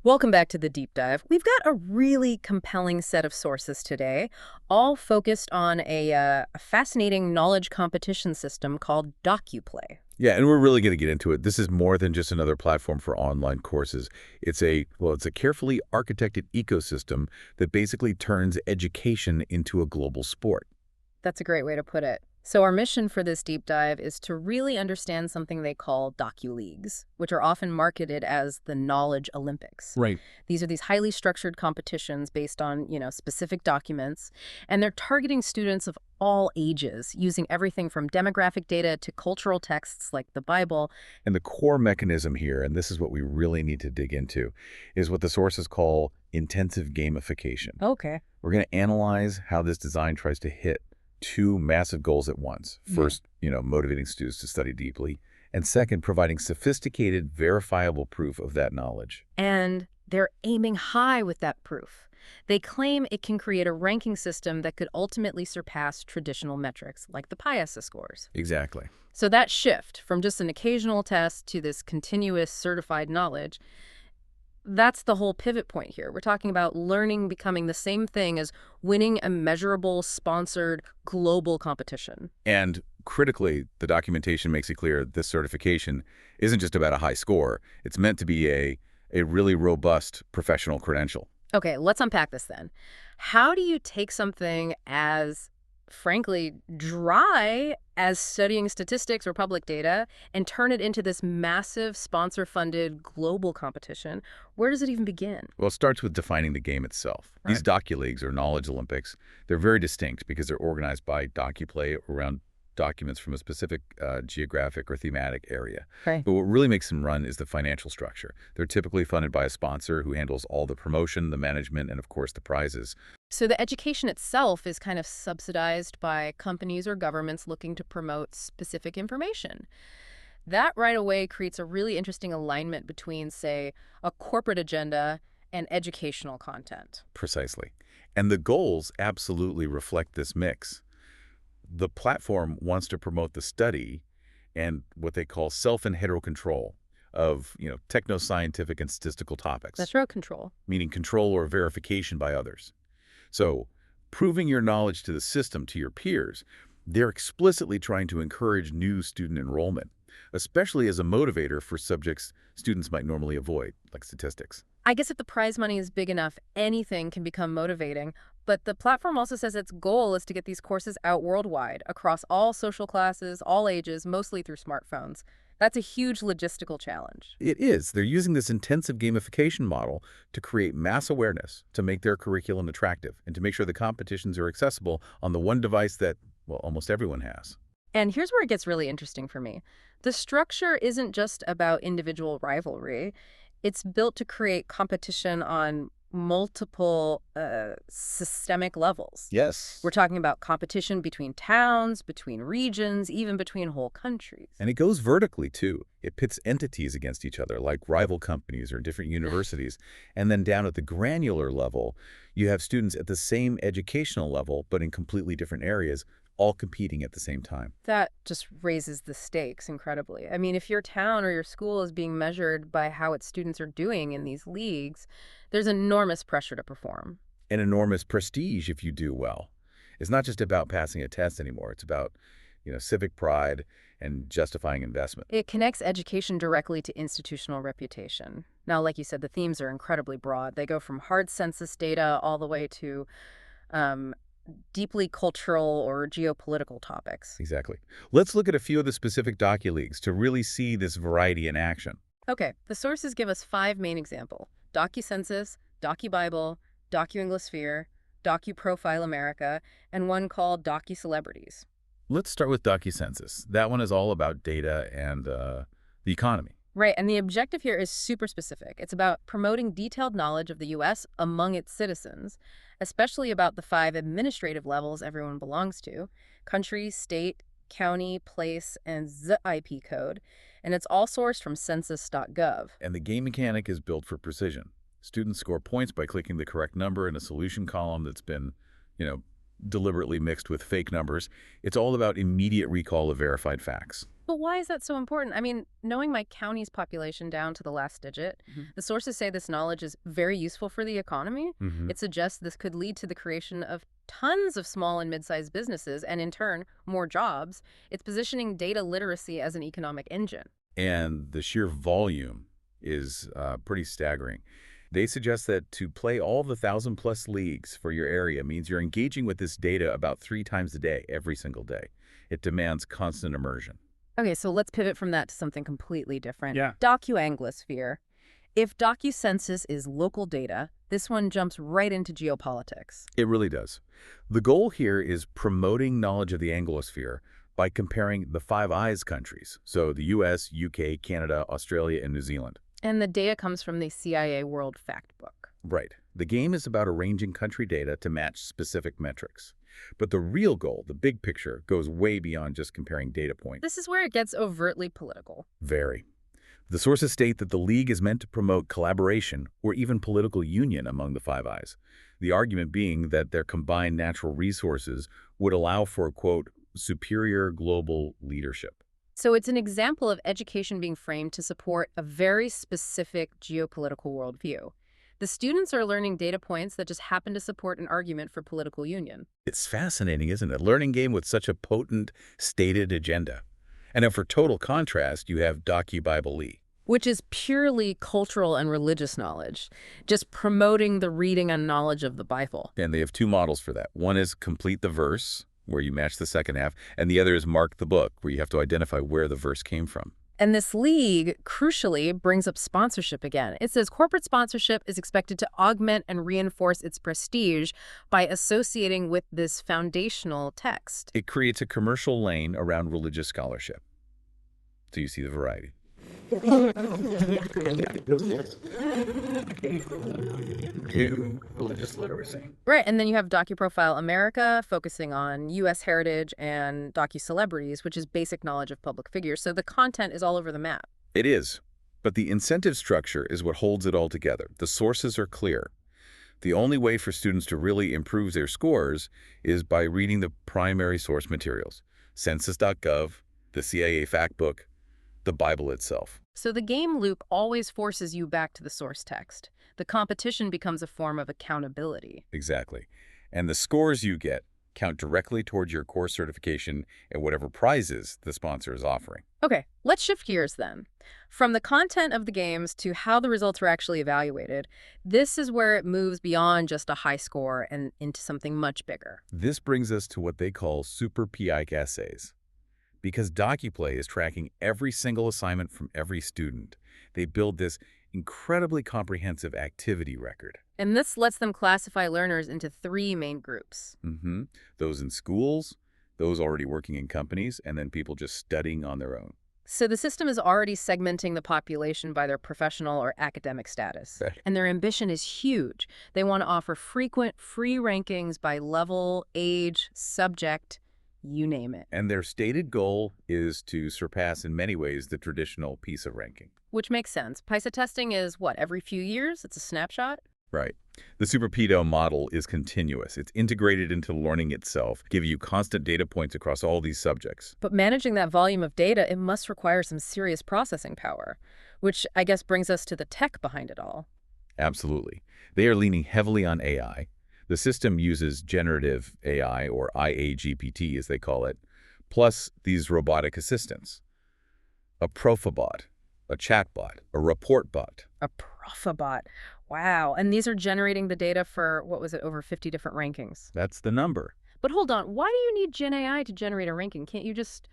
Welcome back to the deep dive. We've got a really compelling set of sources today, all focused on a fascinating knowledge competition system called DocuPlay. Yeah, and we're really going to get into it. This is more than just another platform for online courses. It's a carefully architected ecosystem that basically turns education into a global sport. That's a great way to put it. So our mission for this deep dive is to really understand something they call Docugaleagues, which are often marketed as the Knowledge Olympics. Right. These are these highly structured competitions based on, specific documents, and they're targeting students of all ages, using everything from demographic data to cultural texts like the Bible. And the core mechanism here, and this is what we really need to dig into, is what the sources call intensive gamification. Okay. We're going to analyze how this design tries to hit two massive goals at once. First, motivating students to study deeply, and second, providing sophisticated, verifiable proof of that knowledge. And they're aiming high with that proof. They claim it can create a ranking system that could ultimately surpass traditional metrics, like the PIASA scores. Exactly. So that shift from just an occasional test to this continuous certified knowledge, that's the whole pivot point here. We're talking about learning becoming the same thing as winning a measurable, sponsored, global competition. And critically, the documentation makes it clear this certification isn't just about a high score. It's meant to be a really robust professional credential. Okay, let's unpack this then. How do you take something as, frankly, dry as studying statistics or public data and turn it into this massive sponsor-funded global competition? Where does it even begin? Well, it starts with defining the game itself. Right. These Docaleagues, or Knowledge Olympics, they're very distinct because they're organized by DocuPlay around documents from a specific geographic or thematic area. Right. But what really makes them run is the financial structure. They're typically funded by a sponsor who handles all the promotion, the management, and of course the prizes. So the education itself is kind of subsidized by companies or governments looking to promote specific information. That right away creates a really interesting alignment between, say, a corporate agenda and educational content. Precisely. And the goals absolutely reflect this mix. The platform wants to promote the study and what they call self and hetero control of, techno-scientific and statistical topics, That's road control. meaning control or verification by others. So, proving your knowledge to the system, to your peers, they're explicitly trying to encourage new student enrollment, especially as a motivator for subjects students might normally avoid, like statistics. I guess if the prize money is big enough, anything can become motivating. But the platform also says its goal is to get these courses out worldwide, across all social classes, all ages, mostly through smartphones. That's a huge logistical challenge. It is. They're using this intensive gamification model to create mass awareness, to make their curriculum attractive, and to make sure the competitions are accessible on the one device that, well, almost everyone has. And here's where it gets really interesting for me. The structure isn't just about individual rivalry. It's built to create competition on multiple systemic levels. Yes. We're talking about competition between towns, between regions, even between whole countries. And it goes vertically, too. It pits entities against each other, like rival companies or different universities. And then down at the granular level, you have students at the same educational level, but in completely different areas, all competing at the same time. That just raises the stakes incredibly. I mean, if your town or your school is being measured by how its students are doing in these leagues, there's enormous pressure to perform. An enormous prestige if you do well. It's not just about passing a test anymore. It's about, civic pride and justifying investment. It connects education directly to institutional reputation. Now, like you said, the themes are incredibly broad. They go from hard census data all the way to deeply cultural or geopolitical topics. Exactly. Let's look at a few of the specific Docaleagues to really see this variety in action. Okay, the sources give us 5 main examples: DocuCensus, DocuBible, DocuEnglishsphere, DocuProfile America, and one called DocuCelebrities. Let's start with DocuCensus. That one is all about data and the economy. Right, and the objective here is super specific. It's about promoting detailed knowledge of the U.S. among its citizens, especially about the 5 administrative levels everyone belongs to: country, state, county, place, and ZIP code. And it's all sourced from census.gov. And the game mechanic is built for precision. Students score points by clicking the correct number in a solution column that's been, deliberately mixed with fake numbers. It's all about immediate recall of verified facts. But why is that so important? I mean, knowing my county's population down to the last digit, the sources say this knowledge is very useful for the economy. Hmm. It suggests this could lead to the creation of tons of small and mid-sized businesses and, in turn, more jobs. It's positioning data literacy as an economic engine. And the sheer volume is pretty staggering. They suggest that to play all the 1,000+ leagues for your area means you're engaging with this data about 3 times a day, every single day. It demands constant immersion. Okay, so let's pivot from that to something completely different. Yeah. Docuganglosphere. If DocuCensus is local data, this one jumps right into geopolitics. It really does. The goal here is promoting knowledge of the Anglosphere by comparing the Five Eyes countries, so the US, UK, Canada, Australia, and New Zealand. And the data comes from the CIA World Factbook. Right. The game is about arranging country data to match specific metrics. But the real goal, the big picture, goes way beyond just comparing data points. This is where it gets overtly political. Very. The sources state that the League is meant to promote collaboration or even political union among the Five Eyes, the argument being that their combined natural resources would allow for, quote, superior global leadership. So it's an example of education being framed to support a very specific geopolitical worldview. The students are learning data points that just happen to support an argument for political union. It's fascinating, isn't it? A learning game with such a potent, stated agenda. And then for total contrast, you have Docubiblee. Which is purely cultural and religious knowledge, just promoting the reading and knowledge of the Bible. And they have 2 models for that. One is complete the verse, where you match the second half, and the other is mark the book, where you have to identify where the verse came from. And this league, crucially, brings up sponsorship again. It says corporate sponsorship is expected to augment and reinforce its prestige by associating with this foundational text. It creates a commercial lane around religious scholarship. So you see the variety. Religious literacy. Right, and then you have DocuProfile America, focusing on U.S. heritage, and DocuCelebrities, which is basic knowledge of public figures. So the content is all over the map. It is. But the incentive structure is what holds it all together. The sources are clear. The only way for students to really improve their scores is by reading the primary source materials. Census.gov, the CIA Factbook, the Bible itself. So the game loop always forces you back to the source text. The competition becomes a form of accountability. Exactly. And the scores you get count directly towards your course certification and whatever prizes the sponsor is offering. Okay, let's shift gears then. From the content of the games to how the results are actually evaluated, this is where it moves beyond just a high score and into something much bigger. This brings us to what they call super PIC essays. Because DocuPlay is tracking every single assignment from every student, they build this incredibly comprehensive activity record. And this lets them classify learners into 3 main groups. Those in schools, those already working in companies, and then people just studying on their own. So the system is already segmenting the population by their professional or academic status. Right. And their ambition is huge. They want to offer frequent, free rankings by level, age, subject, you name it. And their stated goal is to surpass in many ways the traditional PISA ranking. Which makes sense. PISA testing is, what, every few years? It's a snapshot? Right. The Super Pedo model is continuous. It's integrated into learning itself, giving you constant data points across all these subjects. But managing that volume of data, it must require some serious processing power, which I guess brings us to the tech behind it all. Absolutely. They are leaning heavily on AI. The system uses generative AI, or IA-GPT as they call it, plus these robotic assistants. A profabot, a chatbot, a report bot. A profabot. Wow. And these are generating the data for, what was it, over 50 different rankings. That's the number. But hold on, why do you need Gen AI to generate a ranking? Can't you just,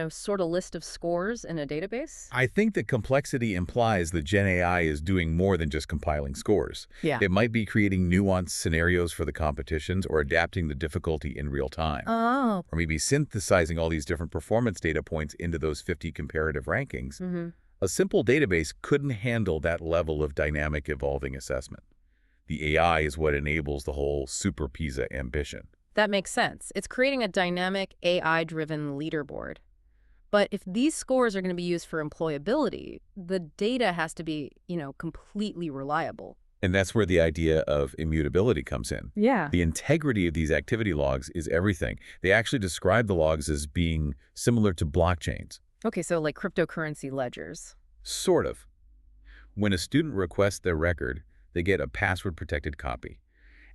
sort a list of scores in a database? I think the complexity implies that Gen AI is doing more than just compiling scores. Yeah. It might be creating nuanced scenarios for the competitions or adapting the difficulty in real time. Oh. Or maybe synthesizing all these different performance data points into those 50 comparative rankings. A simple database couldn't handle that level of dynamic evolving assessment. The AI is what enables the whole Super PISA ambition. That makes sense. It's creating a dynamic AI-driven leaderboard. But if these scores are going to be used for employability, the data has to be, completely reliable. And that's where the idea of immutability comes in. Yeah. The integrity of these activity logs is everything. They actually describe the logs as being similar to blockchains. Okay, so like cryptocurrency ledgers. Sort of. When a student requests their record, they get a password-protected copy.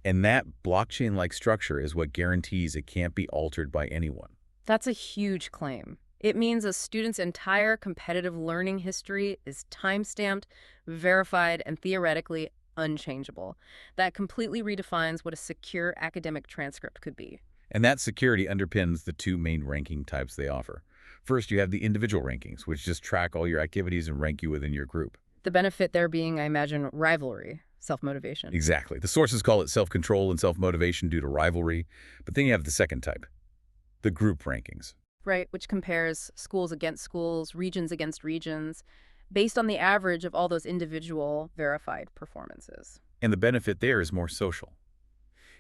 And that blockchain-like structure is what guarantees it can't be altered by anyone. That's a huge claim. It means a student's entire competitive learning history is time-stamped, verified, and theoretically unchangeable. That completely redefines what a secure academic transcript could be. And that security underpins the two main ranking types they offer. First, you have the individual rankings, which just track all your activities and rank you within your group. The benefit there being, I imagine, rivalry, self-motivation. Exactly. The sources call it self-control and self-motivation due to rivalry. But then you have the second type, the group rankings. Right, which compares schools against schools, regions against regions, based on the average of all those individual verified performances. And the benefit there is more social.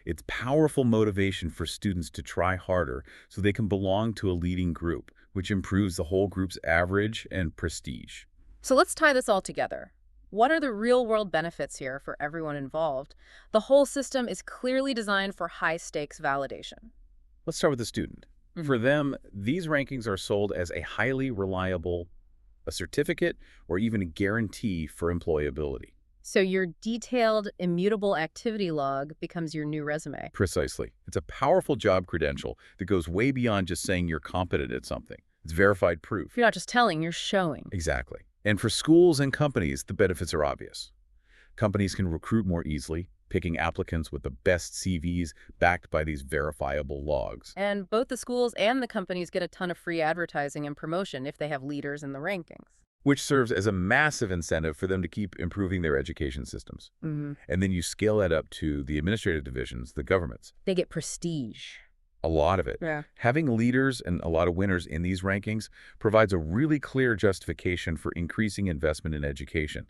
It's powerful motivation for students to try harder so they can belong to a leading group, which improves the whole group's average and prestige. So let's tie this all together. What are the real-world benefits here for everyone involved? The whole system is clearly designed for high-stakes validation. Let's start with the student. For them, these rankings are sold as a highly reliable, a certificate, or even a guarantee for employability. So your detailed, immutable activity log becomes your new resume. Precisely. It's a powerful job credential that goes way beyond just saying you're competent at something. It's verified proof. You're not just telling, you're showing. Exactly. And for schools and companies, the benefits are obvious. Companies can recruit more easily, picking applicants with the best CVs backed by these verifiable logs. And both the schools and the companies get a ton of free advertising and promotion if they have leaders in the rankings. Which serves as a massive incentive for them to keep improving their education systems. And then you scale that up to the administrative divisions, the governments. They get prestige. A lot of it. Yeah. Having leaders and a lot of winners in these rankings provides a really clear justification for increasing investment in education.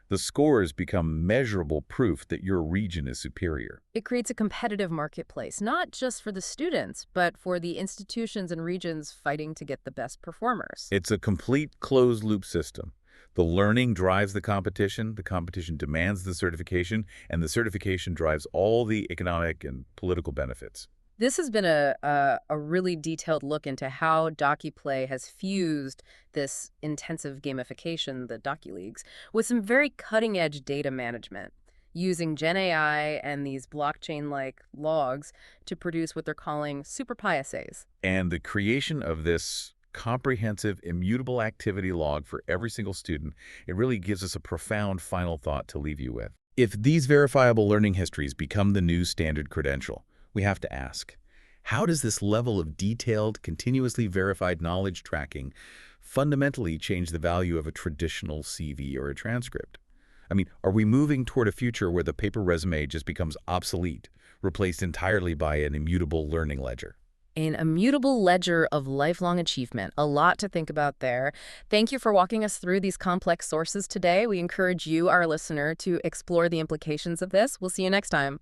The scores become measurable proof that your region is superior. It creates a competitive marketplace, not just for the students, but for the institutions and regions fighting to get the best performers. It's a complete closed-loop system. The learning drives the competition demands the certification, and the certification drives all the economic and political benefits. This has been a really detailed look into how DocuPlay has fused this intensive gamification, the Docugaleagues, with some very cutting-edge data management, using Gen AI and these blockchain-like logs to produce what they're calling super pi essays. And the creation of this comprehensive, immutable activity log for every single student, it really gives us a profound final thought to leave you with. If these verifiable learning histories become the new standard credential, we have to ask, how does this level of detailed, continuously verified knowledge tracking fundamentally change the value of a traditional CV or a transcript? I mean, are we moving toward a future where the paper resume just becomes obsolete, replaced entirely by an immutable learning ledger? An immutable ledger of lifelong achievement. A lot to think about there. Thank you for walking us through these complex sources today. We encourage you, our listener, to explore the implications of this. We'll see you next time.